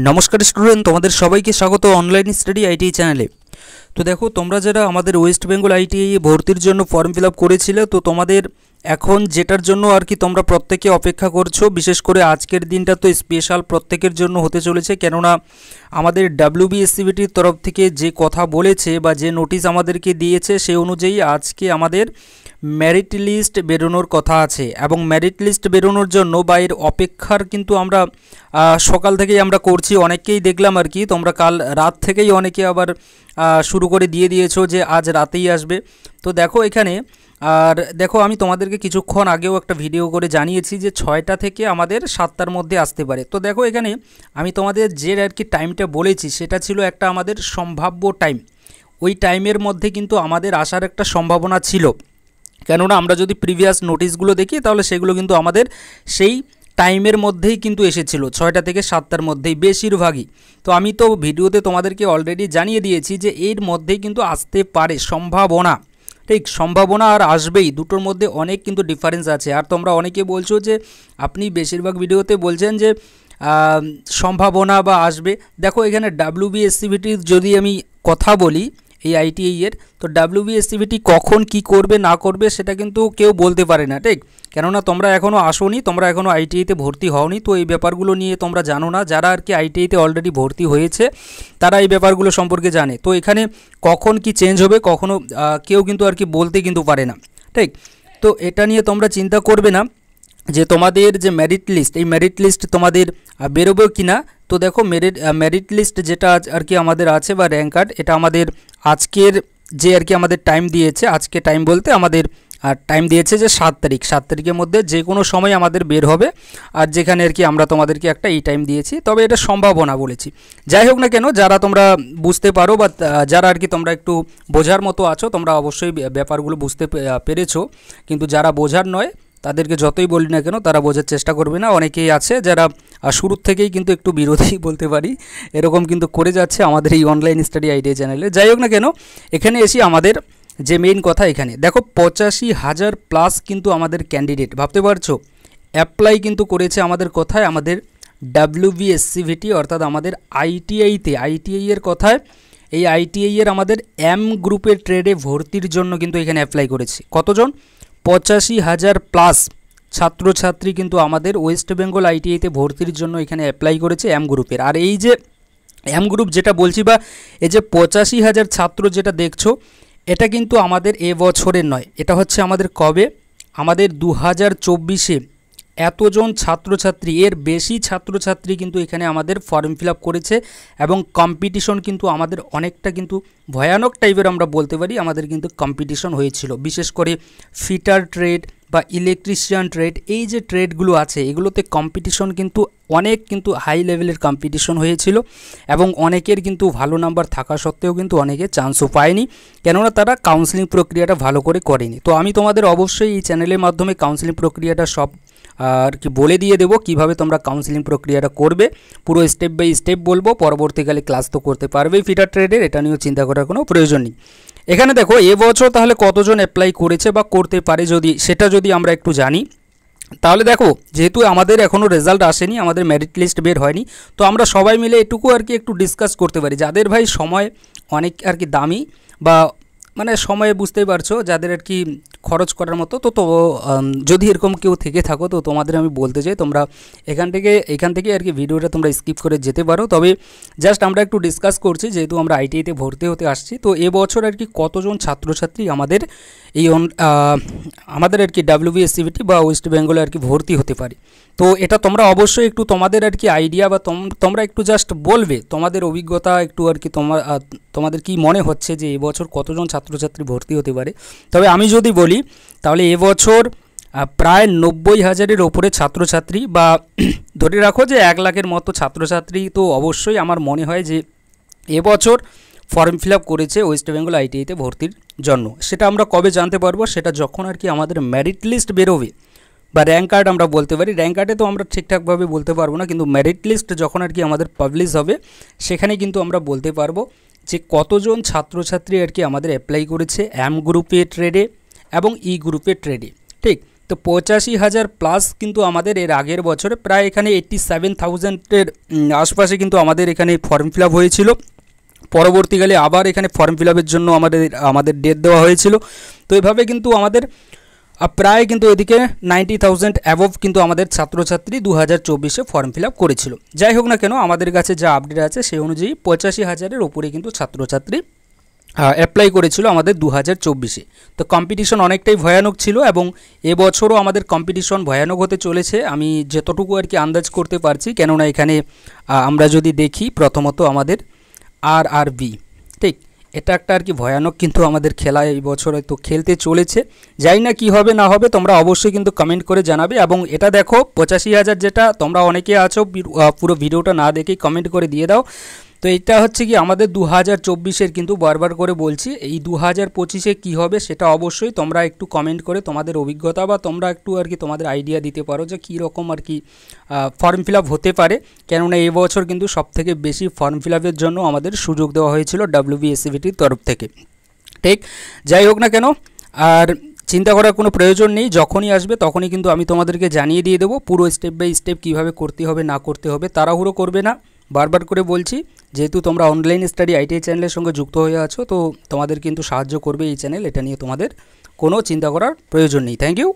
नमस्कार स्टूडेंट तुम्हारे सबाइके स्वागत ऑनलाइन स्टडी आईटीआई चैनले। तो देखो তোমরা যারা আমাদের ওয়েস্ট বেঙ্গল আইটিআই ভর্তির জন্য ফর্ম ফিল আপ করেছিলে তো তোমাদের এখন যেটার জন্য আর কি তোমরা প্রত্যেকে অপেক্ষা করছো, বিশেষ করে আজকের দিনটা তো স্পেশাল প্রত্যেকের জন্য হতে চলেছে, কেননা আমাদের ডাব্লিউবিএসসিবিটির তরফ থেকে যে কথা বলেছে বা যে নোটিশ আমাদেরকে দিয়েছে সেই অনুযায়ী আজকে আমাদের মেরিট লিস্ট বেরোনোর কথা আছে এবং মেরিট লিস্ট বেরোনোর জন্য বা এর অপেক্ষার কিন্তু আমরা সকাল থেকেই আমরা করছি। অনেকেই দেখলাম আর কি তোমরা কাল রাত থেকেই অনেকে আবার শুরু করে দিয়েছো যে আজ রাতেই আসবে। তো দেখো এখানে আর দেখো আমি তোমাদেরকে কিছুক্ষণ আগেও একটা ভিডিও করে জানিয়েছি যে 6টা থেকে আমাদের 7টার মধ্যে আসতে পারে। তো দেখো এখানে আমি তোমাদের যে আর কি টাইমটা বলেছি সেটা ছিল একটা আমাদের সম্ভাব্য টাইম, ওই টাইমের মধ্যে কিন্তু আমাদের আসার একটা সম্ভাবনা ছিল, কেননা আমরা যদি প্রিভিয়াস নোটিশগুলো দেখি তাহলে সেগুলো কিন্তু আমাদের সেই টাইমের মধ্যেই কিন্তু এসেছিল, 6টা থেকে 7টার মধ্যেই বেশিরভাগই। তো আমি তো ভিডিওতে তোমাদেরকে অলরেডি জানিয়ে দিয়েছি যে এর মধ্যেই কিন্তু আসতে পারে সম্ভাবনা, ঠিক সম্ভাবনা আর আসবেই, দুটোর মধ্যে অনেক কিন্তু ডিফারেন্স আছে। আর তোমরা অনেকে বলছো যে আপনি বেশিরভাগ ভিডিওতে বলছেন যে সম্ভাবনা বা আসবে। দেখো এখানে ডাব্লিউবিএসসিবিটির যদি আমি কথা বলি এই আইটিআই এর, তো ডাব্লিউবিএসসিবিটি কখন কি করবে না করবে সেটা কিন্তু কেউ বলতে পারে না, ঠিক, কেননা তোমরা এখনও আসোনি, তোমরা এখনও আইটিআইতে ভর্তি হওনি, তো এই ব্যাপারগুলো নিয়ে তোমরা জানো না। যারা আর কি আইটিআইতে অলরেডি ভর্তি হয়েছে তারা এই ব্যাপারগুলো সম্পর্কে জানে। তো এখানে কখন কি চেঞ্জ হবে কখনো কেউ কিন্তু আর কি বলতে কিন্তু পারে না, ঠিক। তো এটা নিয়ে তোমরা চিন্তা করবে না যে তোমাদের যে মেরিট লিস্ট, এই মেরিট লিস্ট তোমাদের বেরোবে কি না। তো দেখো মেরিট লিস্ট যেটা আর কি আমাদের আছে বা র্যাঙ্ক কার্ড, এটা আমাদের আজকের যে আর কি আমাদের টাইম দিয়েছে, আজকে টাইম বলতে আমাদের টাইম দিয়েছে যে 7 তারিখের মধ্যে যে কোনো সময় আমাদের বের হবে। আর যেখানে আর কি আমরা তোমাদেরকে একটা এই টাইম দিয়েছি, তবে এটা সম্ভাবনা বলেছি। যাই হোক না কেন, যারা তোমরা বুঝতে পারো বা যারা আর কি তোমরা একটু বোঝার মতো আছো তোমরা অবশ্যই ব্যাপারগুলো বুঝতে পেরেছো, কিন্তু যারা বোঝার নয় তাদেরকে যতই বলি না কেন তারা বোঝার চেষ্টা করবে না। অনেকেই আছে যারা শুরুর থেকেই কিন্তু একটু বিরোধী বলতে পারি, এরকম কিন্তু করে যাচ্ছে আমাদের এই অনলাইন স্টাডি আইডিয়া চ্যানেলে। যাই হোক না কেন, এখানে এসে আমাদের যে মেইন কথা, এখানে দেখো 85,000 প্লাস কিন্তু আমাদের ক্যান্ডিডেট, ভাবতে পারছো, অ্যাপ্লাই কিন্তু করেছে আমাদের কথায় আমাদের ডাব্লিউবিএসসিবিটি অর্থাৎ আমাদের আইটিআই এর কথায়। এই আইটিআই এর আমাদের এম গ্রুপের ট্রেডে ভর্তির জন্য কিন্তু এখানে অ্যাপ্লাই করেছে কতজন, 85,000 প্লাস ছাত্রছাত্রী কিন্তু আমাদের ওয়েস্ট বেঙ্গল আইটিআইতে ভর্তির জন্য এখানে অ্যাপ্লাই করেছে এম গ্রুপের। আর এই যে এম গ্রুপ যেটা বলছি বা এই যে 85,000 ছাত্র যেটা দেখছো, এটা কিন্তু আমাদের এবছরের নয়, এটা হচ্ছে আমাদের কবে, আমাদের 2024-এ এতজন ছাত্রছাত্রী, এর বেশি ছাত্রছাত্রী কিন্তু এখানে আমাদের ফর্ম ফিল আপ করেছে এবং কম্পিটিশন কিন্তু আমাদের অনেকটা কিন্তু ভয়ানক টাইপের আমরা বলতে পারি, আমাদের কিন্তু কম্পিটিশন হয়েছিল। বিশেষ করে ফিটার ট্রেড বা ইলেকট্রিশিয়ান ট্রেড, এই যে ট্রেডগুলো আছে এগুলোতে কম্পিটিশন কিন্তু অনেক কিন্তু হাই লেভেলের কম্পিটিশন হয়েছিল এবং অনেকের কিন্তু ভালো নাম্বার থাকা সত্ত্বেও কিন্তু অনেকে চান্সও পায়নি, কেননা তারা কাউন্সেলিং প্রক্রিয়াটা ভালো করে করেনি। তো আমি তোমাদের অবশ্যই এই চ্যানেলের মাধ্যমে কাউন্সেলিং প্রক্রিয়াটা সব আর কি বলে দিয়ে দেবো, কিভাবে তোমরা কাউন্সেলিং প্রক্রিয়াটা করবে, পুরো স্টেপ বাই স্টেপ বলবো। পরবর্তীকালে ক্লাস তো করতে পারবেই ফিটার ট্রেডের, এটা নিয়েও চিন্তা করার কোনো প্রয়োজন নেই। এখানে দেখো এবছর তাহলে কতজন অ্যাপ্লাই করেছে বা করতে পারে সেটা যদি আমরা একটু জানি, তাহলে দেখো যেহেতু আমাদের এখনও রেজাল্ট আসেনি, আমাদের মেরিট লিস্ট বের হয়নি, তো আমরা সবাই মিলে এটুকু আর কি একটু ডিসকাস করতে পারি। যাদের ভাই সময় অনেক আর কি দামি বা মানে সময়ে বুঝতেই পারছো যাদের আর কি খরচ করার মতো, তো যদি এরকম কেউ থেকে থাকো তো তোমাদের আমি বলতে চাই তোমরা এখান থেকে আর কি ভিডিওটা তোমরা স্কিপ করে যেতে পারো। তবে জাস্ট আমরা একটু ডিসকাস করছি, যেহেতু আমরা আইটিআইতে ভর্তি হতে আসছি, তো এবছর আর কি কতজন ছাত্রছাত্রী আমাদের এই আমাদের আর কি ডাব্লিউবিএসসিবিটি বা ওয়েস্ট বেঙ্গলে আর কি ভর্তি হতে পারে। তো এটা তোমরা অবশ্যই একটু তোমাদের আর কি আইডিয়া বা তোমরা একটু জাস্ট বলবে তোমাদের অভিজ্ঞতা একটু আর কি তোমাদের কি মনে হচ্ছে যে এবছর কতজন ছাত্রছাত্রী ভর্তি হতে পারে। তবে আমি যদি বলি তাহলে এবছর প্রায় 90,000-এর ওপরে ছাত্রছাত্রী বা ধরে রাখো যে 1 লাখের মতো ছাত্রছাত্রী তো অবশ্যই আমার মনে হয় যে এবছর ফর্ম ফিল আপ করেছে ওয়েস্ট বেঙ্গল আইটিআইতে ভর্তির জন্য। সেটা আমরা কবে জানতে পারবো, সেটা যখন আর কি আমাদের মেরিট লিস্ট বেরোবে বা র্যাঙ্ক কার্ড আমরা বলতে পারি। র্যাঙ্ক কার্ডে তো আমরা ঠিকঠাকভাবে বলতে পারবো না, কিন্তু মেরিট লিস্ট যখন আর কি আমাদের পাবলিশ হবে সেখানে কিন্তু আমরা বলতে পারবো যে কতজন ছাত্রছাত্রী আর কি আমাদের অ্যাপ্লাই করেছে এম গ্রুপের ট্রেডে এবং ই গ্রুপের ট্রেডে, ঠিক। তো 85,000 প্লাস কিন্তু আমাদের এর আগের বছরে প্রায় এখানে 87,000-এর আশপাশে কিন্তু আমাদের এখানে ফর্ম ফিল আপ হয়েছিল। পরবর্তীকালে আবার এখানে ফর্ম ফিল আপের জন্য আমাদের ডেট দেওয়া হয়েছিল। তো এভাবে কিন্তু আমাদের প্রায় কিন্তু এদিকে 90,000 অ্যাবভ কিন্তু আমাদের ছাত্রছাত্রী 2024-এ ফর্ম ফিল আপ করেছিল। যাই হোক না কেন, আমাদের কাছে যা আপডেট আছে সেই অনুযায়ী 85,000-এর ওপরে কিন্তু ছাত্রছাত্রী অ্যাপ্লাই করেছিল আমাদের 2024-এ। তো কম্পিটিশন অনেকটাই ভয়ানক ছিল এবং এবছরও আমাদের কম্পিটিশন ভয়ানক হতে চলেছে, আমি যতটুকু আর কি আন্দাজ করতে পারছি। কেননা এখানে আমরা যদি দেখি প্রথমত আমাদের আরআরবি, ঠিক, এটা একটা আর কি ভয়ানক কিন্তু আমাদের খেলা এই বছর হয়তো খেলতে চলেছে। জানি না কী হবে না হবে, তোমরা অবশ্যই কিন্তু কমেন্ট করে জানাবে। এবং এটা দেখো 85,000 যেটা, তোমরা অনেকে আছো পুরো ভিডিওটা না দেখেই কমেন্ট করে দিয়ে দাও। তো এটা হচ্ছে কি আমাদের 2024-এর, কিন্তু বারবার করে বলছি এই 2025-এ কী হবে সেটা অবশ্যই তোমরা একটু কমেন্ট করে তোমাদের অভিজ্ঞতা বা তোমরা একটু আর কি তোমাদের আইডিয়া দিতে পারো যে কী রকম আর কি ফর্ম ফিল আপ হতে পারে। কেননা এই বছর কিন্তু সবথেকে বেশি ফর্ম ফিল আপের জন্য আমাদের সুযোগ দেওয়া হয়েছিল WBSCVTর তরফ থেকে, ঠিক। যাই হোক না কেন, আর চিন্তা করার কোনো প্রয়োজন নেই, যখনই আসবে তখনই কিন্তু আমি তোমাদেরকে জানিয়ে দিয়ে দেবো পুরো স্টেপ বাই স্টেপ কীভাবে করতে হবে না করতে হবে। তাড়াহুড়ো করবে না, বারবার করে বলছি। যেহেতু তোমরা অনলাইন স্টাডি আইটিআই চ্যানেলের সঙ্গে যুক্ত হয়ে আছো, তো তোমাদের কিন্তু সাহায্য করবে এই চ্যানেল, এটা নিয়ে তোমাদের কোনো চিন্তা করার প্রয়োজন নেই। Thank you.